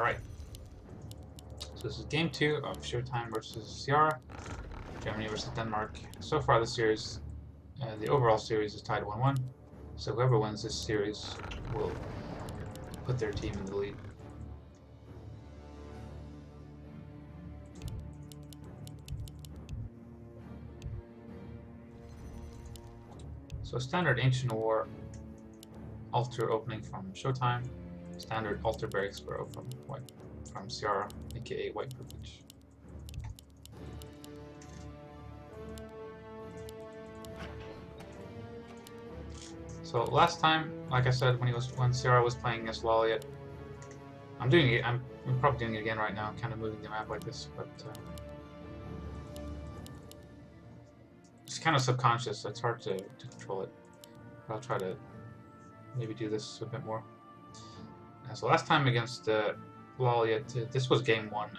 Alright. So this is game 2 of Showtime versus Ciara. Germany versus Denmark. So far the series, the overall series is tied 1-1. So whoever wins this series will put their team in the lead. So standard Ancient War altar opening from Showtime. Standard altar barracks burrow from Ciara, aka White Privilege. So last time, like I said, when Ciara was playing against Sh0wt1me, I'm probably doing it again right now, kind of moving the map like this, but it's kind of subconscious, so it's hard to control it. But I'll try to maybe do this a bit more. So last time against Sh0wt1me, this was game 1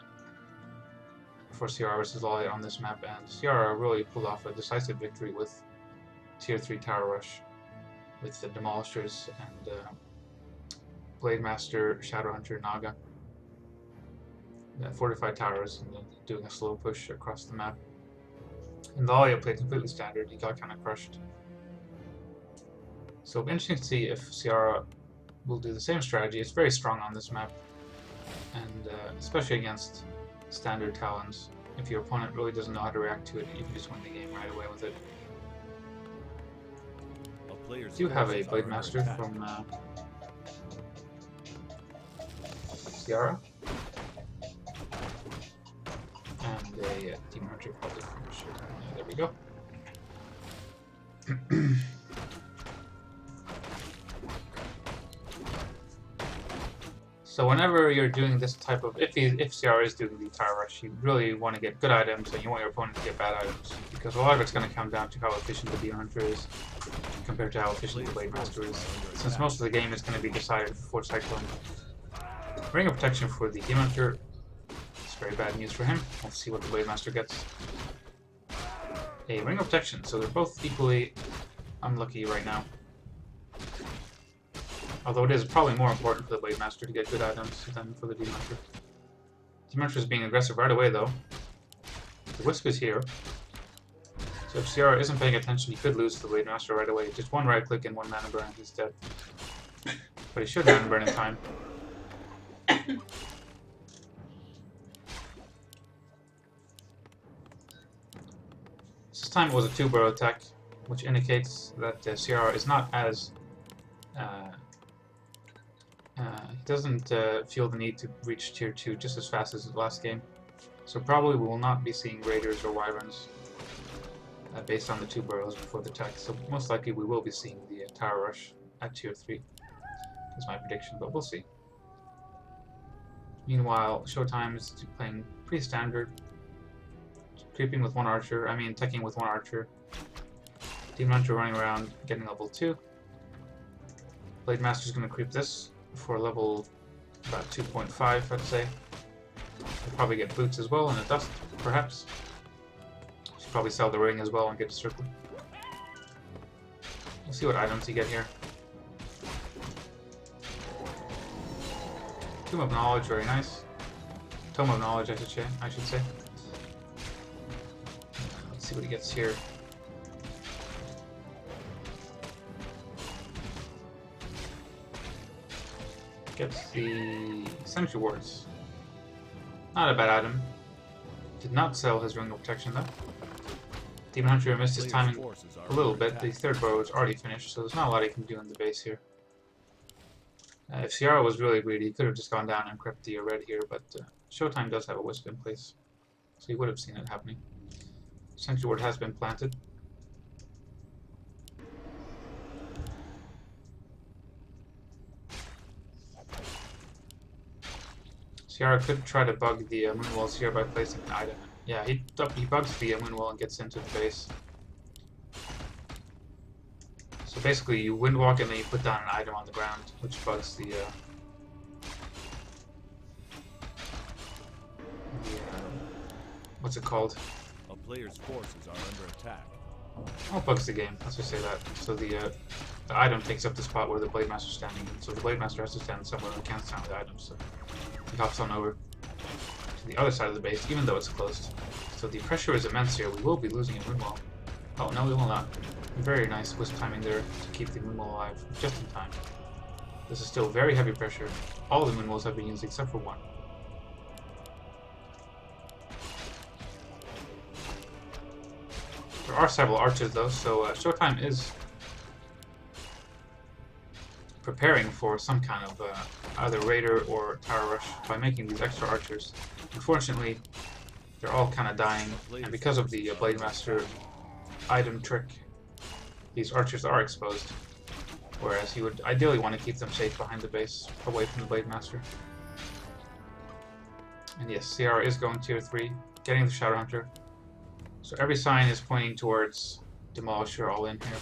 for Ciara versus Sh0wt1me on this map, and Ciara really pulled off a decisive victory with Tier 3 Tower Rush, with the Demolishers and Blade Master, Shadow Hunter, Naga. Fortified towers and then doing a slow push across the map. And Sh0wt1me played completely standard, he got kind of crushed. So it'll be interesting to see if Ciara will do the same strategy. It's very strong on this map, and especially against standard talons. If your opponent really doesn't know how to react to it, you can just win the game right away with it. I do have a Blade Master from Ciara, and a Demon Hunter probably from Showtime. Yeah, there we go. So whenever you're doing this type of, if Ciara is doing the Tower Rush, you really want to get good items, and you want your opponent to get bad items, because a lot of it's going to come down to how efficient the Demon Hunter is compared to how efficient the Blade Master is, since most of the game is going to be decided before cycling. Ring of Protection for the Demon Hunter. It's very bad news for him. Let's see what the Blade Master gets. A Ring of Protection, so they're both equally unlucky right now. Although it is probably more important for the Blade Master to get good items than for the Demon Hunter. Demon Hunter is being aggressive right away though. The Wisp is here. So if Ciara isn't paying attention, he could lose to the Blade Master right away. Just one right click and one mana burn and he's dead. But he should mana burn in time. This time it was a 2-burrow attack, which indicates that Ciara is not as he doesn't feel the need to reach Tier 2 just as fast as his last game. So probably we will not be seeing Raiders or Wyverns based on the 2 burrows before the attack. So most likely we will be seeing the Tower Rush at Tier 3. Is my prediction, but we'll see. Meanwhile, Showtime is playing pretty standard. Creeping with one archer, teching with one archer. Demon Hunter running around, getting level 2. Blade Master's going to creep this for level about 2.5, I'd say. He'll probably get boots as well and a dust, perhaps. Should probably sell the ring as well and get a circle. We'll see what items you get here. Tomb of Knowledge, very nice. Tome of Knowledge, I should say. Let's see what he gets here. Gets the Sentry Wards. Not a bad item. Did not sell his Ring of Protection though. Demon Hunter missed his timing a little bit. The 3rd burrow is already finished, so there's not a lot he can do in the base here. If Ciara was really greedy, he could have just gone down and crept the red here, but Showtime does have a Wisp in place, so he would have seen it happening. Sentry Ward has been planted. Ciara could try to bug the moon walls here by placing an item. Yeah, he bugs the moon wall and gets into the base. So basically, you windwalk and then you put down an item on the ground, which bugs the what's it called? A player's forces are under attack. Oh, bugs the game. Let's just say that. So the the item takes up the spot where the Blade Master's standing. So the Blade Master has to stand somewhere and can't stand the item. So he hops on over to the other side of the base, even though it's closed. So the pressure is immense here. We will be losing a Moonwall. Oh, no, we will not. Very nice wisp timing there to keep the Moonwall alive, just in time. This is still very heavy pressure. All the Moonwalls have been used except for one. There are several archers though, so Showtime is preparing for some kind of either raider or tower rush by making these extra archers. Unfortunately, they're all kind of dying, and because of the Blade Master item trick, these archers are exposed. Whereas he would ideally want to keep them safe behind the base, away from the Blade Master. And yes, Ciara is going tier 3, getting the Shadow Hunter. So every sign is pointing towards Demolisher all in here.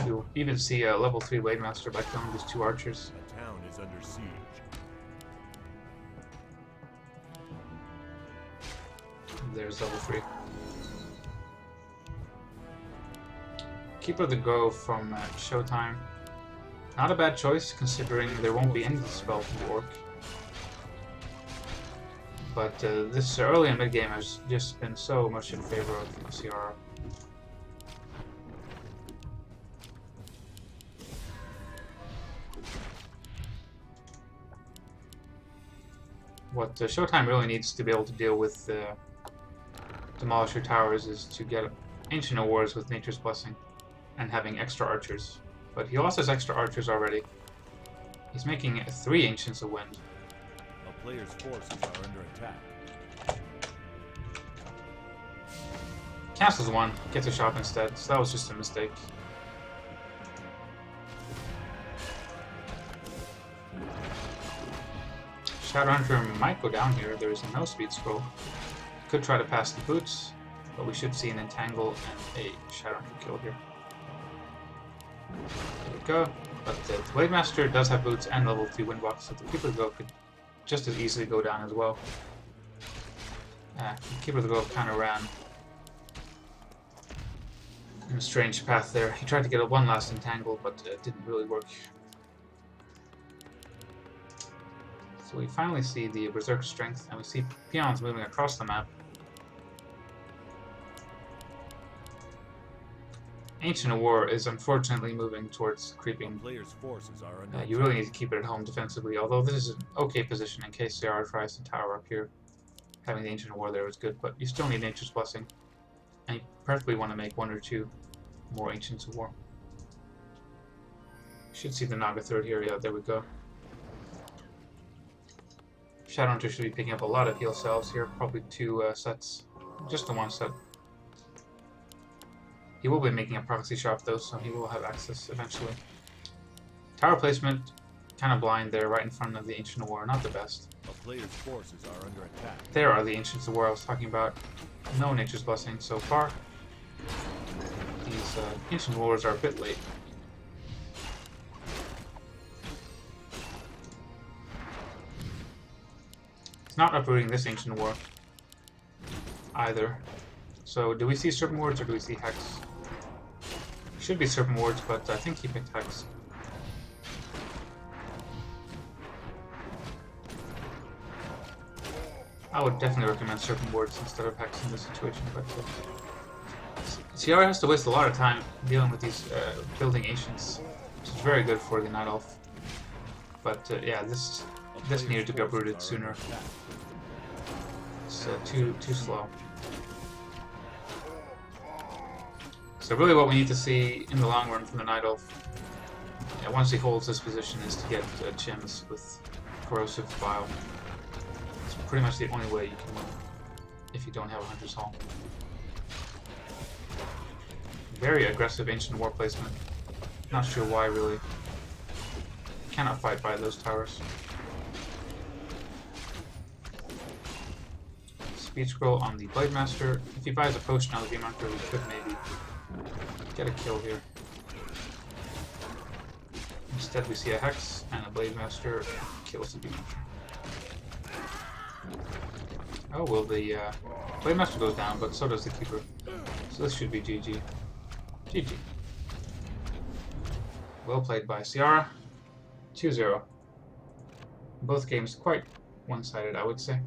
You'll even see a level 3 Blade Master by killing these 2 archers. The town is under siege. There's level 3. Keeper of the Grove from Showtime. Not a bad choice, considering there won't be any spell from the Orc. But this early and mid game has just been so much in favor of Ciara. What Showtime really needs to be able to deal with Demolisher Towers is to get Ancient of Wars with Nature's Blessing and having extra archers. But he also has extra archers already. He's making 3 Ancients of Wind. A player's forces are under attack. Cancels 1, gets a shop instead, so that was just a mistake. Shadowhunter might go down here. There is no speed scroll. Could try to pass the boots, but we should see an entangle and a Shadowhunter kill here. There we go. But the Blade Master does have boots and level 3 Windbox, so the Keeper of the Grove could just as easily go down as well. The Keeper of the Grove kind of ran in a strange path there. He tried to get a one last entangle, but it didn't really work. So we finally see the Berserk Strength, and we see peons moving across the map. Ancient of War is unfortunately moving towards creeping. Player's forces are under You really need to keep it at home defensively, although this is an okay position in case Ciara tries to tower up here. Having the Ancient of War there is good, but you still need Nature's Blessing. And you preferably want to make 1 or 2 more Ancients of War. You should see the Naga third here, yeah, there we go. Shadowhunter should be picking up a lot of heal cells here, probably 2 sets. Just the 1 set. He will be making a Prophecy Shop though, so he will have access eventually. Tower placement, kind of blind there, right in front of the Ancient of War, not the best. A player's forces are under attack. There are the Ancients of War I was talking about. No Nature's Blessing so far. These Ancient Wars are a bit late. It's not uprooting this Ancient War either. So do we see Serpent Wards or do we see Hex? Should be Serpent Wards, but I think he picked Hex. I would definitely recommend Serpent Wards instead of Hex in this situation, but Ciara has to waste a lot of time dealing with these building Ancients, which is very good for the Night Elf. But yeah, this needed to be uprooted sooner. It's too slow. So really what we need to see in the long run from the Night Elf, once he holds this position, is to get Chims with Corrosive Bile. It's pretty much the only way you can win if you don't have a Hunter's Hall. Very aggressive Ancient War placement. Not sure why really. Cannot fight by those towers. Speed Scroll on the Blade Master. If he buys a potion on the Beam Hunter, we could maybe get a kill here. Instead we see a Hex and a Blade Master kills the Beam Hunter. Oh well, the Blade Master goes down, but so does the Keeper. So this should be GG. GG. Well played by Ciara. 2-0. Both games quite one-sided, I would say.